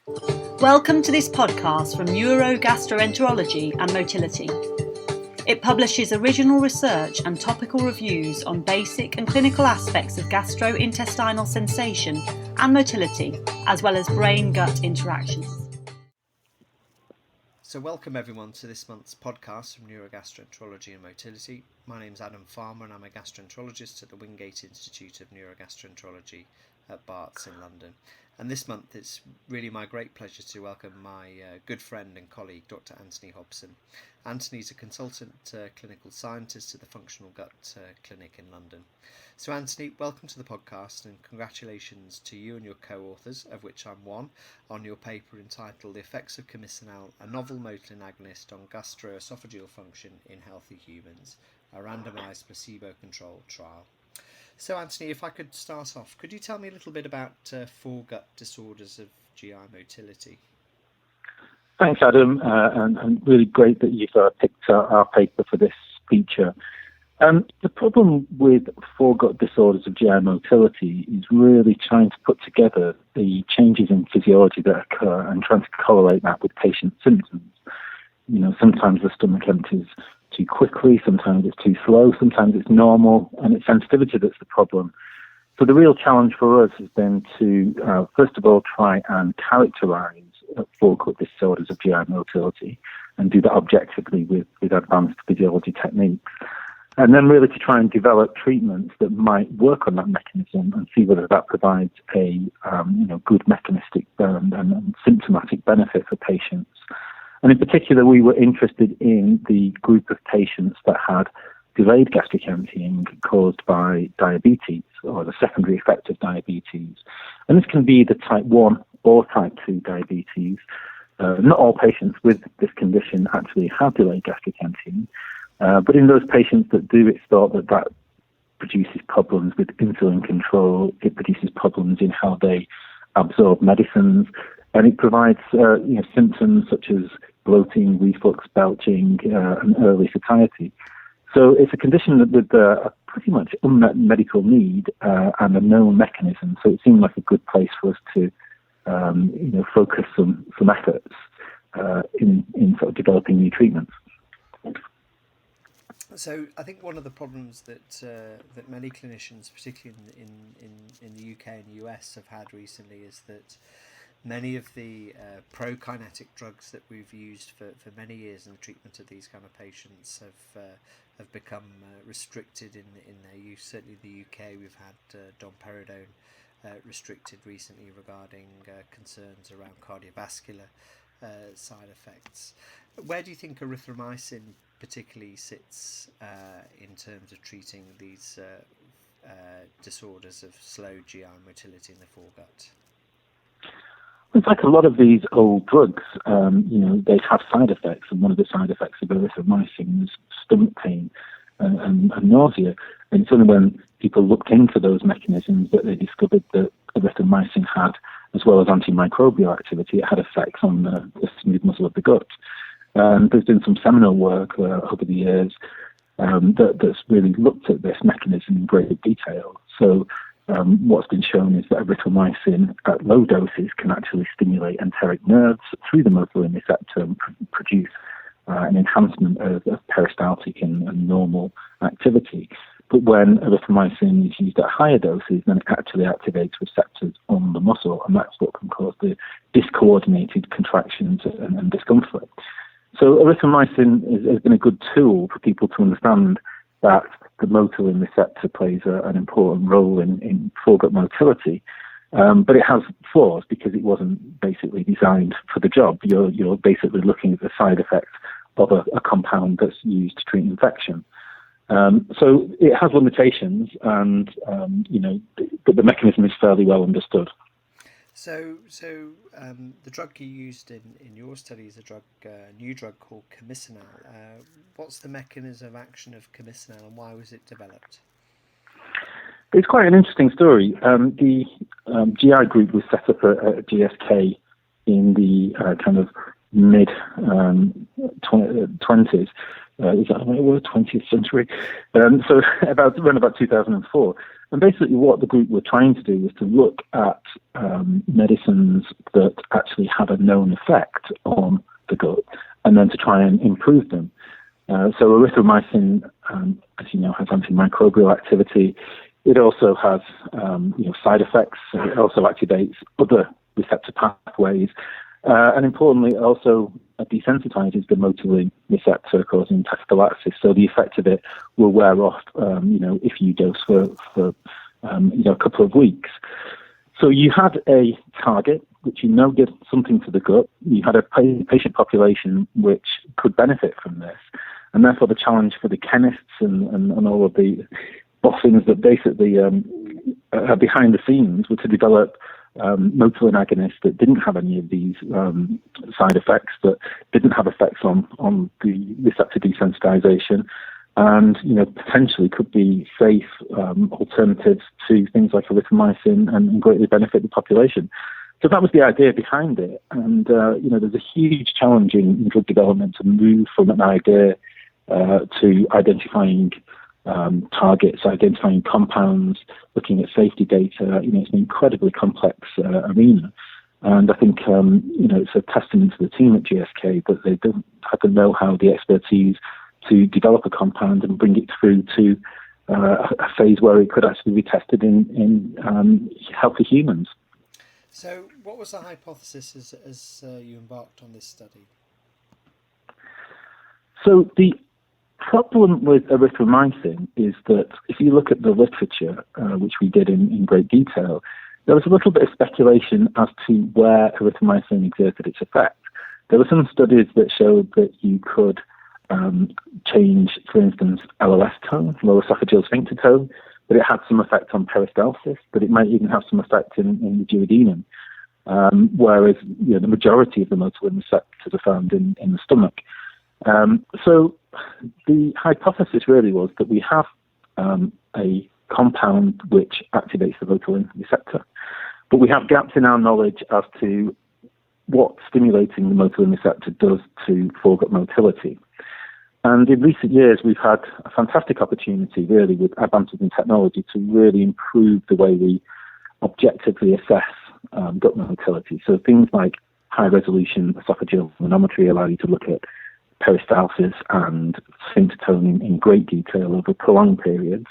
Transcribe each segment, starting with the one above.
Welcome to this podcast from Neurogastroenterology and Motility. It publishes original research and topical reviews on basic and clinical aspects of gastrointestinal sensation and motility, as well as brain-gut interactions. So welcome everyone to this month's podcast from Neurogastroenterology and Motility. My name is Adam Farmer and I'm a gastroenterologist at the Wingate Institute of Neurogastroenterology at Barts in London. And this month it's really my great pleasure to welcome my good friend and colleague Dr. Anthony Hobson. Anthony's a consultant clinical scientist at the Functional Gut Clinic in London. So Anthony, welcome to the podcast and congratulations to you and your co-authors, of which I'm one, on your paper entitled The Effects of Camicinal, a Novel Motilin Agonist on Gastro-Esophageal Function in Healthy Humans, a randomized placebo-controlled trial. So Anthony, if I could start off, could you tell me a little bit about foregut disorders of GI motility? Thanks, Adam, and really great that you've picked our paper for this feature. The problem with foregut disorders of GI motility is really trying to put together the changes in physiology that occur and trying to correlate that with patient symptoms. You know, sometimes the stomach empties too quickly, sometimes it's too slow, sometimes it's normal, and it's sensitivity that's the problem. So the real challenge for us has been to, first of all, try and characterize foregut disorders of GI motility and do that objectively with advanced physiology techniques. And then really to try and develop treatments that might work on that mechanism and see whether that provides a good mechanistic and symptomatic benefit for patients. And in particular, we were interested in the group of patients that had delayed gastric emptying caused by diabetes or the secondary effect of diabetes. And this can be the type 1 or type 2 diabetes. Not all patients with this condition actually have delayed gastric emptying. But in those patients that do, it's thought that produces problems with insulin control. It produces problems in how they absorb medicines. And it provides symptoms such as bloating, reflux, belching, and early satiety. So it's a condition with a pretty much unmet medical need and a known mechanism. So it seemed like a good place for us to focus some efforts in sort of developing new treatments. So I think one of the problems that many clinicians, particularly in the UK and US, have had recently is that many of the prokinetic drugs that we've used for many years in the treatment of these kind of patients have become restricted in their use. Certainly in the UK, we've had domperidone restricted recently regarding concerns around cardiovascular side effects. Where do you think erythromycin particularly sits in terms of treating these disorders of slow GI motility in the foregut? It's like a lot of these old drugs, they have side effects, and one of the side effects of erythromycin is stomach pain and nausea. And it's only when people looked into those mechanisms that they discovered that erythromycin had, as well as antimicrobial activity, it had effects on the smooth muscle of the gut. There's been some seminal work over the years that's really looked at this mechanism in great detail. So what's been shown is that erythromycin at low doses can actually stimulate enteric nerves through the motilin receptor and produce an enhancement of peristaltic and normal activity. But when erythromycin is used at higher doses, then it actually activates receptors on the muscle, and that's what can cause the discoordinated contractions and discomfort. So erythromycin has been a good tool for people to understand that the motilin receptor plays an important role in foregut motility, but it has flaws because it wasn't basically designed for the job. You're basically looking at the side effects of a compound that's used to treat infection. So it has limitations, and but the mechanism is fairly well understood. So the drug you used in your study is a new drug called camicinal. What's the mechanism of action of camicinal, and why was it developed? It's quite an interesting story. The GI group was set up at GSK in the kind of mid 20s. Is that right? 20th century? So around about 2004. And basically what the group were trying to do was to look at medicines that actually had a known effect on the gut, and then to try and improve them. So erythromycin, as you know, has antimicrobial activity. It also has side effects. It also activates other receptor pathways. And importantly, it also desensitizes the motilin receptor, causing tachyphylaxis. So the effect of it will wear off, if you dose for a couple of weeks. So you had a target which did something to the gut. You had a patient population which could benefit from this. And therefore the challenge for the chemists and all of the boffins that basically are behind the scenes were to develop motilin agonists that didn't have any of these side effects, that didn't have effects on the receptor desensitization, and potentially could be safe alternatives to things like erythromycin and greatly benefit the population. So that was the idea behind it. And there's a huge challenge in drug development to move from an idea to identifying targets, identifying compounds, looking at safety data. It's an incredibly complex arena. And I think, it's a testament to the team at GSK that they don't have the know-how, the expertise to develop a compound and bring it through to a phase where it could actually be tested in healthy humans. So what was the hypothesis as you embarked on this study? So the problem with erythromycin is that if you look at the literature, which we did in great detail, there was a little bit of speculation as to where erythromycin exerted its effect. There were some studies that showed that you could change, for instance, LOS tone, lower esophageal sphincter tone, that it had some effect on peristalsis, that it might even have some effect in the duodenum, whereas the majority of the motilin receptors are found in the stomach. So the hypothesis really was that we have a compound which activates the motilin receptor, but we have gaps in our knowledge as to what stimulating the motilin receptor does to foregut motility. And in recent years, we've had a fantastic opportunity, really, with advances in technology to really improve the way we objectively assess gut motility. So things like high-resolution esophageal manometry allow you to look at peristalsis and sphincter tone in great detail over prolonged periods.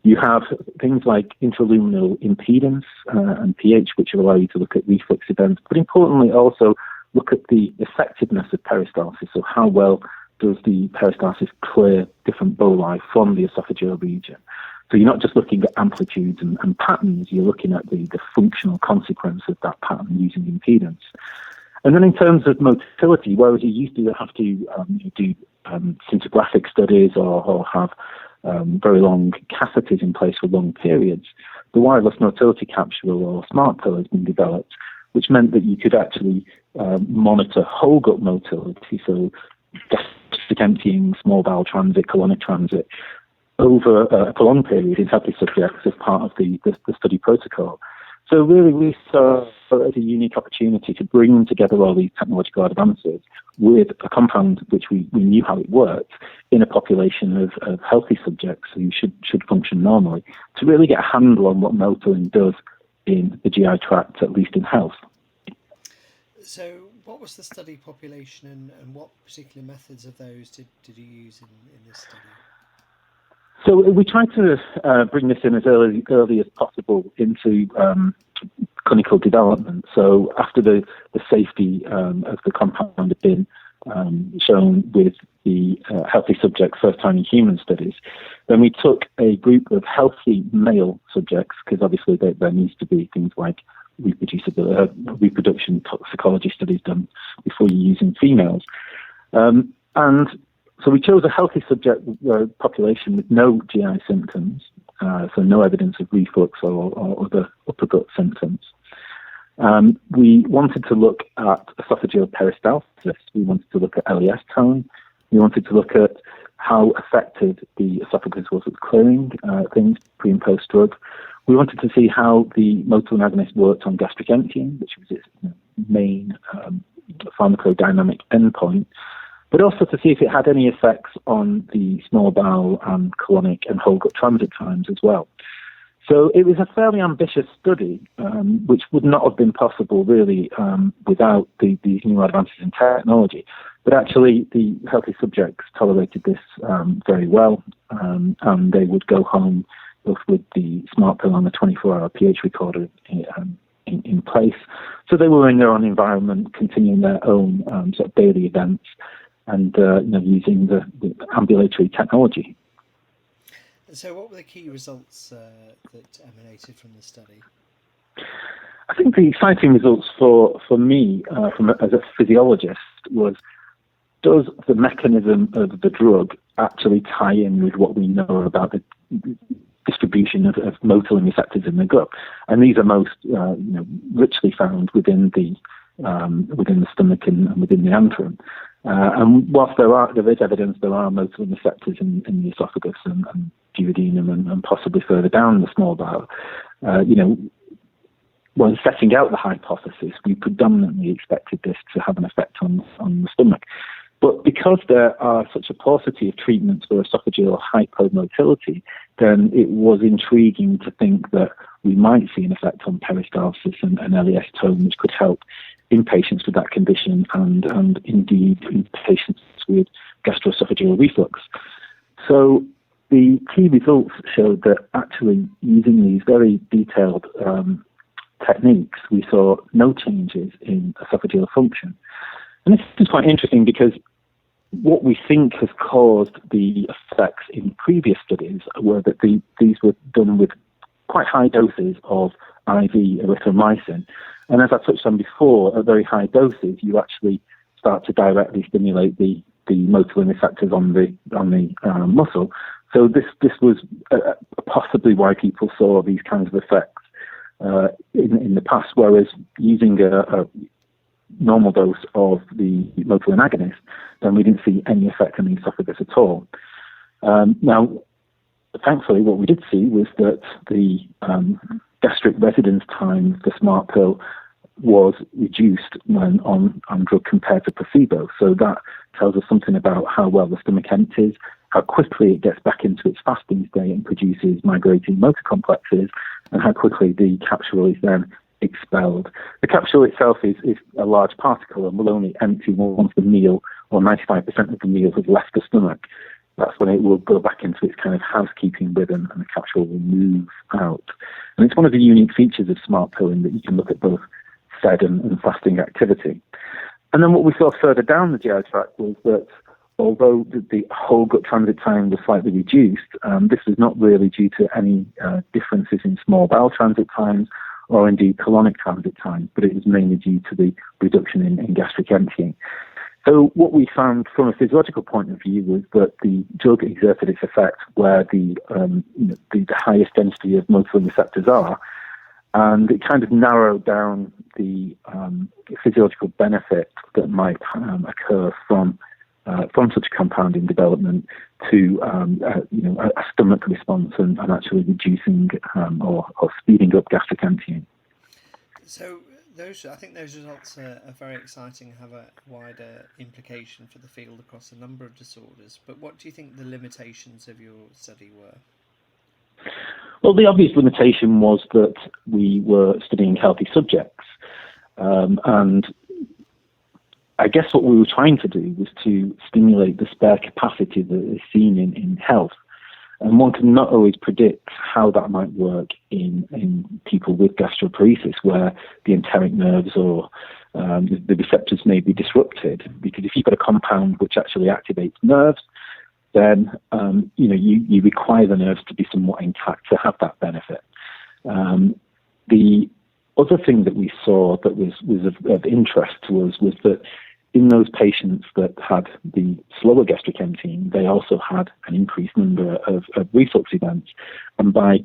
You have things like intraluminal impedance and pH, which allow you to look at reflux events, but importantly also look at the effectiveness of peristalsis, so how well does the peristalsis clear different boli from the esophageal region. So you're not just looking at amplitudes and patterns, you're looking at the functional consequence of that pattern using impedance. And then in terms of motility, whereas you used to have to do scintigraphic studies or have very long catheters in place for long periods, the wireless motility capsule or smart pill has been developed, which meant that you could actually monitor whole gut motility, so gastric emptying, small bowel transit, colonic transit, over a prolonged period in healthy subjects as part of the study protocol. So really we saw it as a unique opportunity to bring together all these technological advances with a compound which we knew how it worked in a population of healthy subjects who should function normally, to really get a handle on what motilin does in the GI tract, at least in health. So what was the study population and what particular methods of those did you use in this study? So we tried to bring this in as early as possible into clinical development. So after the safety of the compound had been shown with the healthy subject first time in human studies, then we took a group of healthy male subjects, because obviously there needs to be things like reproduction toxicology studies done before you're using females. And so we chose a healthy subject population with no GI symptoms, so no evidence of reflux or other upper gut symptoms. We wanted to look at esophageal peristalsis. We wanted to look at LES tone. We wanted to look at how effective the esophagus was at clearing things pre and post drug. We wanted to see how the motilin agonist worked on gastric emptying, which was its main pharmacodynamic endpoint, but also to see if it had any effects on the small bowel and colonic and whole gut transit times as well. So it was a fairly ambitious study, which would not have been possible really without these new advances in technology. But actually, the healthy subjects tolerated this very well, and they would go home both with the smart pill and the 24-hour pH recorder in place. So they were in their own environment, continuing their own sort of daily events, and using the ambulatory technology. So what were the key results that emanated from the study? I think the exciting results for me, as a physiologist, was, does the mechanism of the drug actually tie in with what we know about the distribution of motilin receptors in the gut? And these are most richly found within the stomach and within the antrum. And whilst there is evidence there are motilin receptors in the esophagus and duodenum and possibly further down the small bowel, when setting out the hypothesis, we predominantly expected this to have an effect on the stomach. But because there are such a paucity of treatments for esophageal hypomotility, then it was intriguing to think that we might see an effect on peristalsis and LES tone, which could help in patients with that condition and indeed in patients with gastro-esophageal reflux. So the key results showed that actually using these very detailed techniques, we saw no changes in esophageal function. And this is quite interesting because what we think has caused the effects in previous studies were that these were done with quite high doses of IV erythromycin. And as I touched on before, at very high doses, you actually start to directly stimulate the motilin receptors on the muscle. So this was possibly why people saw these kinds of effects in the past, whereas using a normal dose of the motilin agonist, then we didn't see any effect on the esophagus at all. Now, thankfully, what we did see was that the gastric residence time for smart pill was reduced when on drug compared to placebo. So that tells us something about how well the stomach empties, how quickly it gets back into its fasting state and produces migrating motor complexes, and how quickly the capsule is then expelled. The capsule itself is a large particle and will only empty once the meal, or 95% of the meal, has left the stomach. That's when it will go back into its kind of housekeeping rhythm and the capsule will move out. And it's one of the unique features of smart pilling that you can look at both fed and fasting activity. And then what we saw further down the GI tract was that although the whole gut transit time was slightly reduced, this was not really due to any differences in small bowel transit times or indeed colonic transit times, but it was mainly due to the reduction in gastric emptying. So what we found from a physiological point of view was that the drug exerted its effect where the highest density of motilin receptors are, and it kind of narrowed down the physiological benefit that might occur from such compounding development to a stomach response and actually reducing or speeding up gastric emptying. So I think those results are very exciting and have a wider implication for the field across a number of disorders. But what do you think the limitations of your study were? Well, the obvious limitation was that we were studying healthy subjects. And I guess what we were trying to do was to stimulate the spare capacity that is seen in health. And one can not always predict how that might work in people with gastroparesis, where the enteric nerves or the receptors may be disrupted. Because if you've got a compound which actually activates nerves, then you require the nerves to be somewhat intact to have that benefit. The other thing that we saw that was of interest to us was that in those patients that had the slower gastric emptying, they also had an increased number of reflux events. And by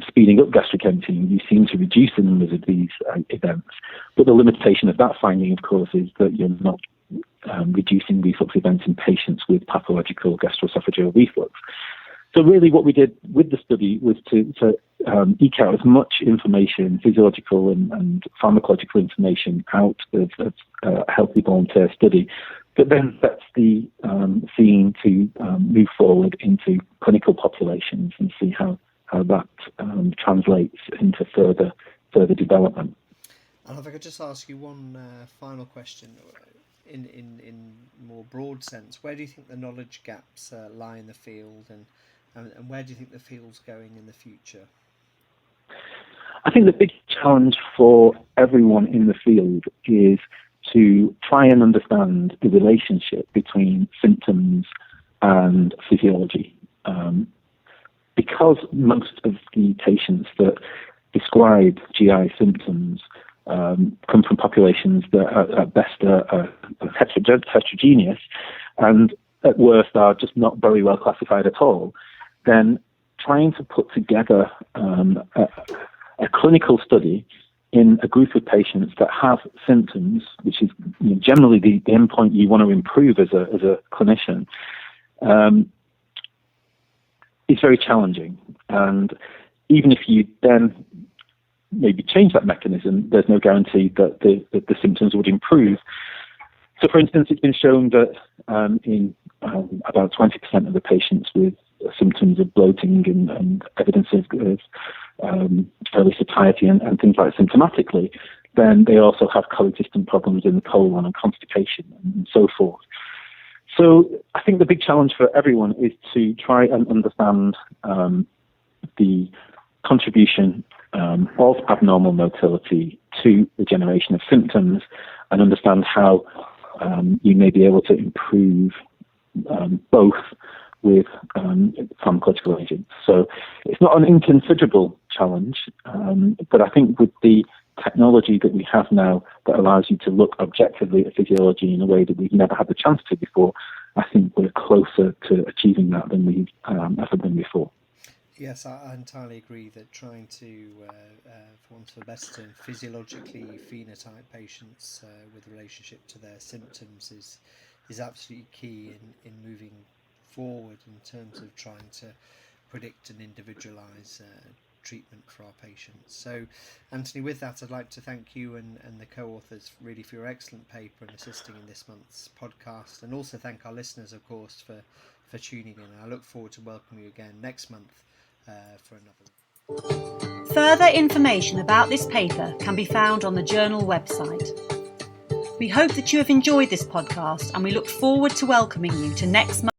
speeding up gastric emptying, you seem to reduce the numbers of these events. But the limitation of that finding, of course, is that you're not reducing reflux events in patients with pathological gastro-esophageal reflux. So really what we did with the study was to eke out as much information, physiological and pharmacological information out of a healthy volunteer study that then sets the scene to move forward into clinical populations and see how how that translates into further development. And if I could just ask you one final question, in more broad sense, where do you think the knowledge gaps lie in the field, and where do you think the field's going in the future? I think the big challenge for everyone in the field is to try and understand the relationship between symptoms and physiology. Because most of the patients that describe GI symptoms come from populations that at best are heterogeneous and at worst are just not very well classified at all, then trying to put together a clinical study in a group of patients that have symptoms, which is generally the endpoint you want to improve as a clinician, is very challenging. And even if you then maybe change that mechanism, there's no guarantee that the symptoms would improve. So, for instance, it's been shown that in about 20% of the patients with symptoms of bloating and evidence of early satiety and things like symptomatically, then they also have coexistent problems in the colon and constipation and so forth. So I think the big challenge for everyone is to try and understand the contribution of abnormal motility to the generation of symptoms and understand how you may be able to improve both with pharmacological agents. So it's not an inconsiderable challenge, but I think with the technology that we have now that allows you to look objectively at physiology in a way that we've never had the chance to before, I think we're closer to achieving that than we've ever been before. Yes, I entirely agree that trying to, for want of a better term, physiologically phenotype patients with relationship to their symptoms is absolutely key in moving forward in terms of trying to predict and individualise treatment for our patients. So, Anthony, with that, I'd like to thank you and the co-authors really for your excellent paper and assisting in this month's podcast, and also thank our listeners, of course, for tuning in. I look forward to welcoming you again next month for another. Further information about this paper can be found on the journal website. We hope that you have enjoyed this podcast, and we look forward to welcoming you to next month.